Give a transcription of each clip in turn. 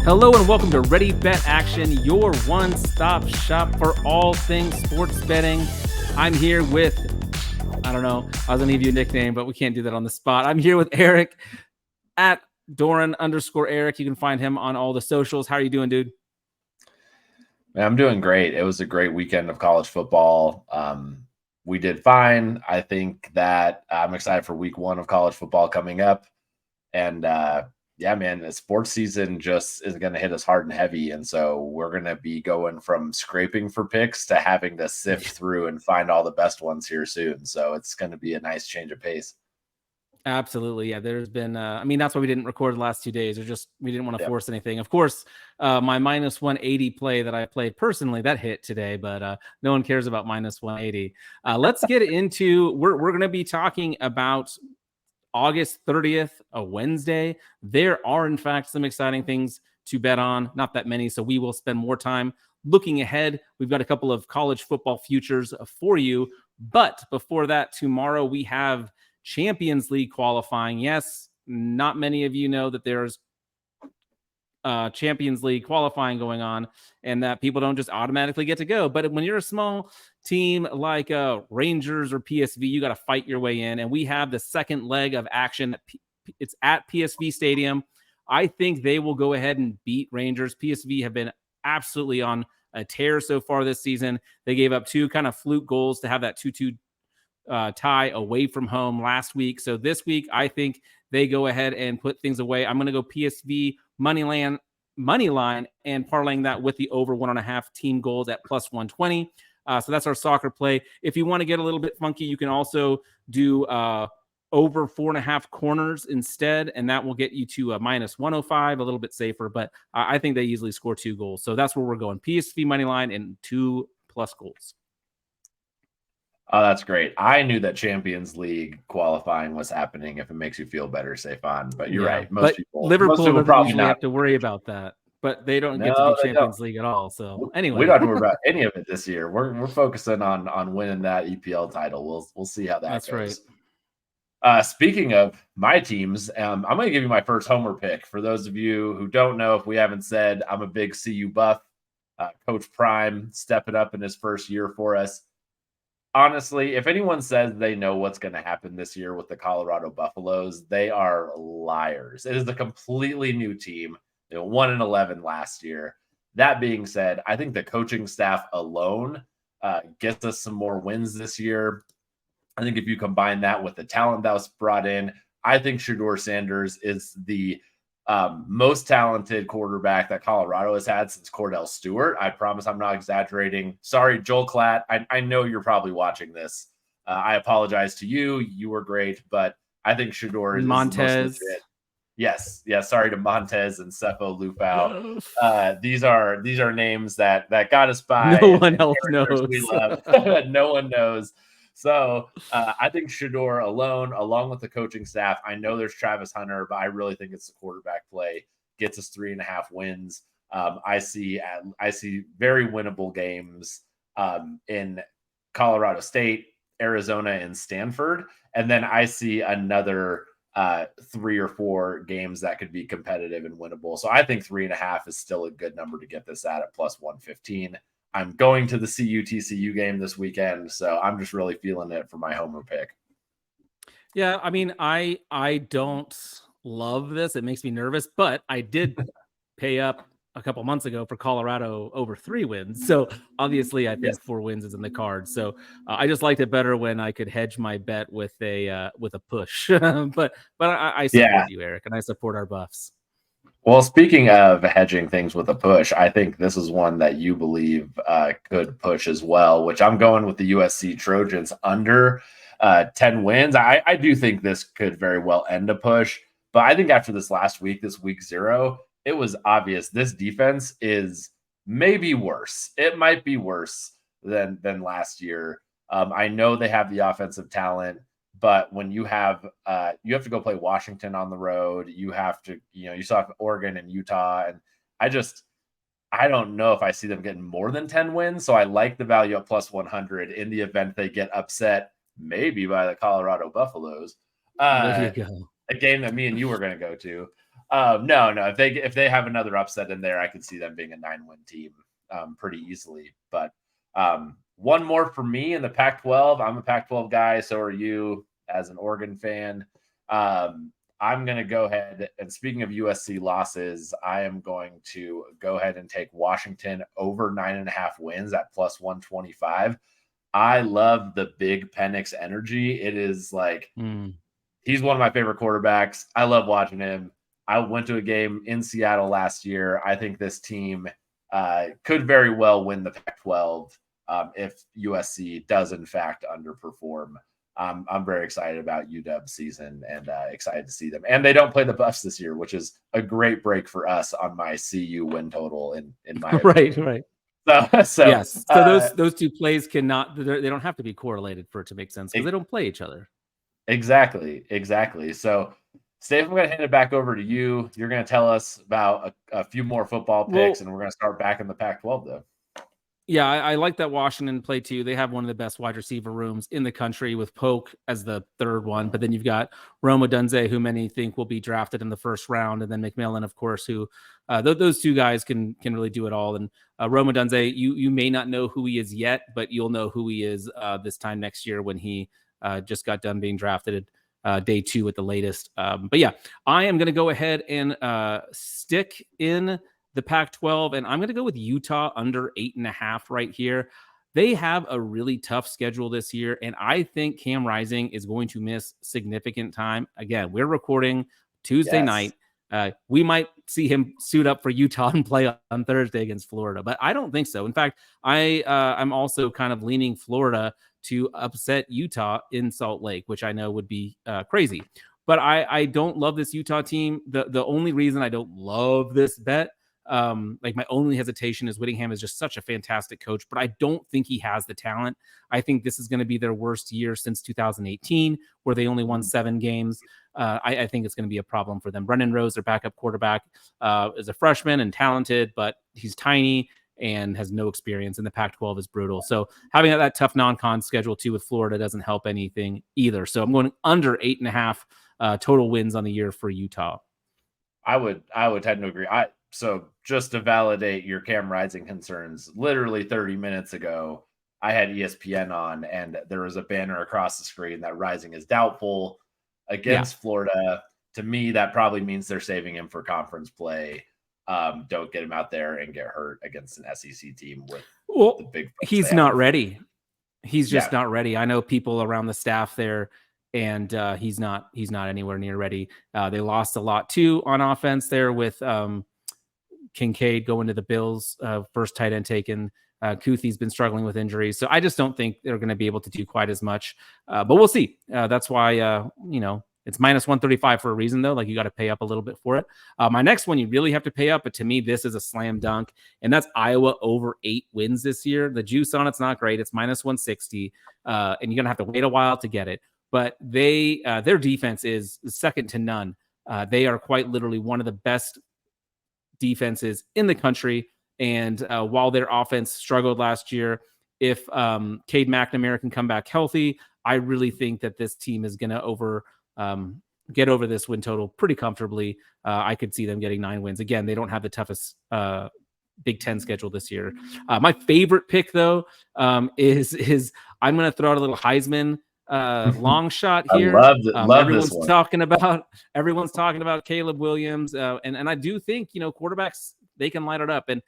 Hello and welcome to Ready Bet Action, your one-stop shop for all things sports betting. I'm here with, I don't know, I was going to give you a nickname, but we can't do that on the spot. I'm here with Eric at Doran_Eric. You can find him on all the socials. How are you doing, dude? Man, I'm doing great. It was a great weekend of college football. We did fine. I think that I'm excited for week 1 of college football coming up. And yeah, man, the sports season just is going to hit us hard and heavy. And so we're going to be going from scraping for picks to having to sift through and find all the best ones here soon. So it's going to be a nice change of pace. Absolutely. Yeah, there's been, that's why we didn't record the last 2 days. We didn't want to force anything. Of course, my minus 180 play that I played personally, that hit today, but no one cares about minus 180. Let's get into, we're going to be talking about August 30th, a Wednesday. There are, in fact, some exciting things to bet on. Not that many, so we will spend more time looking ahead. We've got a couple of college football futures for you. But before that, tomorrow we have Champions League qualifying. Yes, not many of you know that there's Champions League qualifying going on and that people don't just automatically get to go. But when you're a small team like Rangers or PSV, you got to fight your way in. And we have the second leg of action. It's at PSV Stadium. I think they will go ahead and beat Rangers. PSV have been absolutely on a tear so far this season. They gave up 2 kind of fluke goals to have that 2-2 tie away from home last week. So this week, I think they go ahead and put things away. I'm going to go PSV money line and parlaying that with the over 1.5 team goals at plus 120. So that's our soccer play. If you want to get a little bit funky, you can also do over 4.5 corners instead, and that will get you to a minus 105, a little bit safer. But I think they easily score 2 goals. So that's where we're going. PSV money line and 2+ goals. Oh, that's great. I knew that Champions League qualifying was happening. If it makes you feel better, Stefan. But you're right. Liverpool doesn't probably usually have to worry about that. But they don't get to do Champions League at all. So anyway, we don't have to worry about any of it this year. We're focusing on winning that EPL title. We'll see how that goes. Right. Speaking of my teams, I'm going to give you my first homer pick. For those of you who don't know, if we haven't said, I'm a big CU buff. Coach Prime stepping up in his first year for us. Honestly, if anyone says they know what's going to happen this year with the Colorado Buffaloes, they are liars. It is a completely new team. They were 1-11 last year. That being said, I think the coaching staff alone gets us some more wins this year. I think if you combine that with the talent that was brought in, I think Shedeur Sanders is the most talented quarterback that Colorado has had since Cordell Stewart. I promise I'm not exaggerating. Sorry, Joel Klatt. I know you're probably watching this. I apologize to you. You were great, but I think Shedeur is Montez. The most legit. Yes. Sorry to Montez and Cepho Lufau. These are names that got us by. No one else knows. We love. No one knows. So I think Shedeur alone, along with the coaching staff, I know there's Travis Hunter, but I really think it's the quarterback play gets us 3.5 wins. I see very winnable games in Colorado State, Arizona, and Stanford, and then I see another 3 or 4 games that could be competitive and winnable. So I think 3.5 is still a good number to get this at plus 115. I'm going to the CU-TCU game this weekend, so I'm just really feeling it for my homer pick. Yeah, I mean, I don't love this. It makes me nervous, but I did pay up a couple months ago for Colorado over 3 wins. So obviously, I think 4 wins is in the cards. So I just liked it better when I could hedge my bet with a push. but I support you, Eric, and I support our buffs. Well, speaking of hedging things with a push, I think this is one that you believe could push as well, which I'm going with the USC Trojans under 10 wins. I do think this could very well end a push, but I think after this last week, this week 0, it was obvious this defense is maybe worse. It might be worse than last year. I know they have the offensive talent. But when you have to go play Washington on the road, you have to, you still have Oregon and Utah. And I don't know if I see them getting more than 10 wins. So I like the value at plus 100 in the event they get upset, maybe by the Colorado Buffaloes. There you go. A game that me and you were going to go to. No. If they have another upset in there, I could see them being a 9-win team pretty easily. But one more for me in the Pac-12. I'm a Pac-12 guy. So are you as an Oregon fan. I'm going to go ahead. And speaking of USC losses, I am going to go ahead and take Washington over 9.5 wins at plus 125. I love the big Penix energy. It is like he's one of my favorite quarterbacks. I love watching him. I went to a game in Seattle last year. I think this team could very well win the Pac-12 if USC does in fact underperform. I'm very excited about UW season and excited to see them. And they don't play the Buffs this year, which is a great break for us on my CU win total in my opinion. Right. So yes. So those two plays they don't have to be correlated for it to make sense because they don't play each other. Exactly. So Steve, I'm going to hand it back over to you. You're going to tell us about a few more football picks, and we're going to start back in the Pac-12 though. Yeah, I like that Washington play too. They have one of the best wide receiver rooms in the country with Polk as the third one. But then you've got Rome Odunze, who many think will be drafted in the first round. And then McMillan, of course, who those two guys can really do it all. And Rome Odunze, you may not know who he is yet, but you'll know who he is this time next year when he just got done being drafted day 2 at the latest. But yeah, I am going to go ahead and stick in the Pac-12, and I'm going to go with Utah under 8.5 right here. They have a really tough schedule this year, and I think Cam Rising is going to miss significant time. Again, we're recording Tuesday night. We might see him suit up for Utah and play on Thursday against Florida, but I don't think so. In fact, I'm also kind of leaning Florida to upset Utah in Salt Lake, which I know would be crazy. But I don't love this Utah team. The only reason I don't love this bet, like my only hesitation is Whittingham is just such a fantastic coach, but I don't think he has the talent. I think this is going to be their worst year since 2018, where they only won 7 games. I think it's going to be a problem for them. Brendan Rose, their backup quarterback, is a freshman and talented, but he's tiny and has no experience, and the Pac-12 is brutal. So having that tough non-con schedule too with Florida doesn't help anything either. So I'm going under 8.5 total wins on the year for Utah. I would tend to agree. So just to validate your Cam Rising concerns, literally 30 minutes ago, I had ESPN on and there was a banner across the screen that Rising is doubtful against Florida. To me, that probably means they're saving him for conference play. Don't get him out there and get hurt against an SEC team with the big. He's not ready. He's just not ready. I know people around the staff there, and he's not anywhere near ready. They lost a lot too on offense there with Kincaid going to the Bills, first tight end taken. Kuthie's been struggling with injuries, so I just don't think they're going to be able to do quite as much. But we'll see. That's why it's minus 135 for a reason, though. Like, you got to pay up a little bit for it. My next one, you really have to pay up, but to me, this is a slam dunk, and that's Iowa over 8 wins this year. The juice on it's not great. It's minus 160, and you're going to have to wait a while to get it. But their defense is second to none. They are quite literally one of the best defenses in the country. And while their offense struggled last year, if Cade McNamara can come back healthy, I really think that this team is going to get over this win total pretty comfortably. I could see them getting 9 wins. Again, they don't have the toughest Big Ten schedule this year. My favorite pick, though, is I'm going to throw out a little Heisman long shot here. Everyone's talking about Caleb Williams, and I do think quarterbacks, they can light it up, and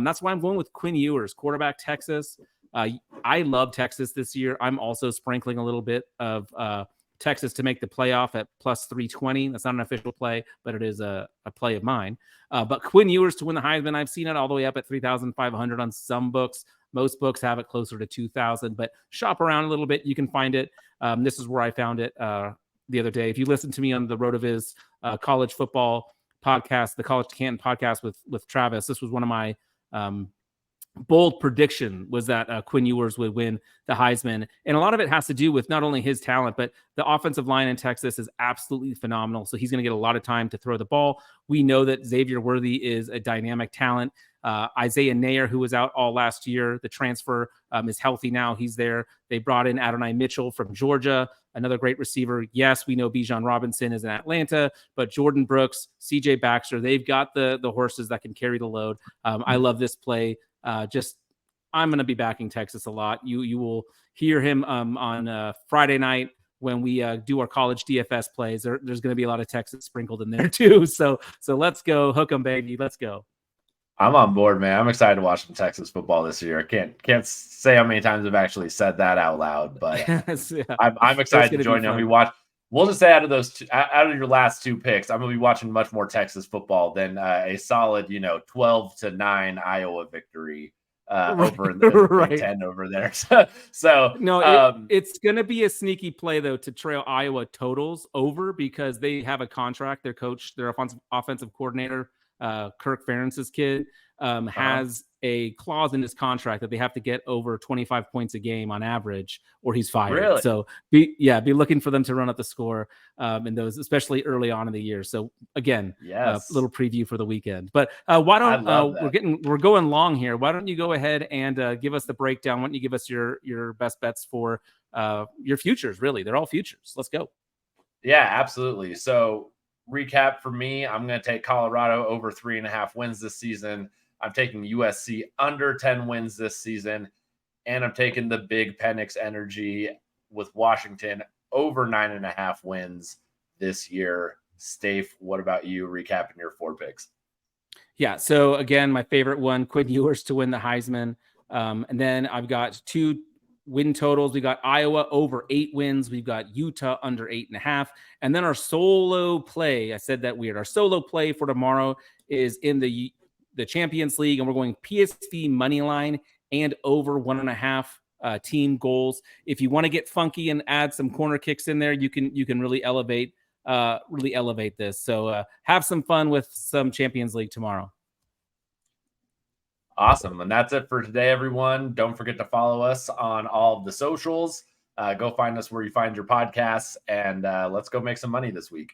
that's why I'm going with Quinn Ewers, quarterback, Texas. I love Texas this year. I'm also sprinkling a little bit of Texas to make the playoff at plus 320. That's not an official play, but it is a play of mine. But Quinn Ewers to win the Heisman, I've seen it all the way up at 3,500 on some books. Most books have it closer to 2,000, but shop around a little bit. You can find it. This is where I found it the other day. If you listen to me on the RotoViz college football podcast, the College to Canton podcast with Travis, this was one of my bold prediction was that Quinn Ewers would win the Heisman. And a lot of it has to do with not only his talent, but the offensive line in Texas is absolutely phenomenal. So he's going to get a lot of time to throw the ball. We know that Xavier Worthy is a dynamic talent. Isaiah Nayer, who was out all last year, the transfer, is healthy now. He's there. They brought in Adonai Mitchell from Georgia, another great receiver. Yes, we know Bijan Robinson is in Atlanta, but Jordan Brooks, CJ Baxter, they've got the horses that can carry the load. I love this play. I'm going to be backing Texas a lot. You will hear him on Friday night when we do our college DFS plays. There's going to be a lot of Texas sprinkled in there too. So let's go. Hook 'em, baby. Let's go. I'm on board, man. I'm excited to watch some Texas football this year. I can't say how many times I've actually said that out loud, but yeah. I'm excited to join you. We'll just say out of your last two picks, I'm going to be watching much more Texas football than a solid, 12-9 Iowa victory over in the Big Ten over there. So no, it's going to be a sneaky play though to trail Iowa totals over because they have a contract. Their coach, their offensive coordinator, Kirk Ferentz's kid, has a clause in his contract that they have to get over 25 points a game on average or he's fired. Really? So be looking for them to run up the score in those, especially early on in the year. So again, little preview for the weekend. But why don't we're going long here. Why don't you go ahead and give us the breakdown? Why don't you give us your best bets for your futures? Really, they're all futures. Let's go. Yeah, absolutely. So recap for me, I'm going to take Colorado over 3.5 wins this season. I'm taking USC under 10 wins this season. And I'm taking the big Penix energy with Washington over 9.5 wins this year. Stafe, what about you? Recapping your 4 picks. Yeah. So again, my favorite one, Quinn Ewers to win the Heisman. And then I've got 2 win totals. We got Iowa over 8 wins. We've got Utah under 8.5. And then our solo play, I said that weird. Our solo play for tomorrow is in the Champions League, and we're going PSV money line and over 1.5 team goals. If you want to get funky and add some corner kicks in there, you can really elevate this. So have some fun with some Champions League tomorrow. Awesome. And that's it for today, everyone. Don't forget to follow us on all of the socials. Go find us where you find your podcasts, and let's go make some money this week.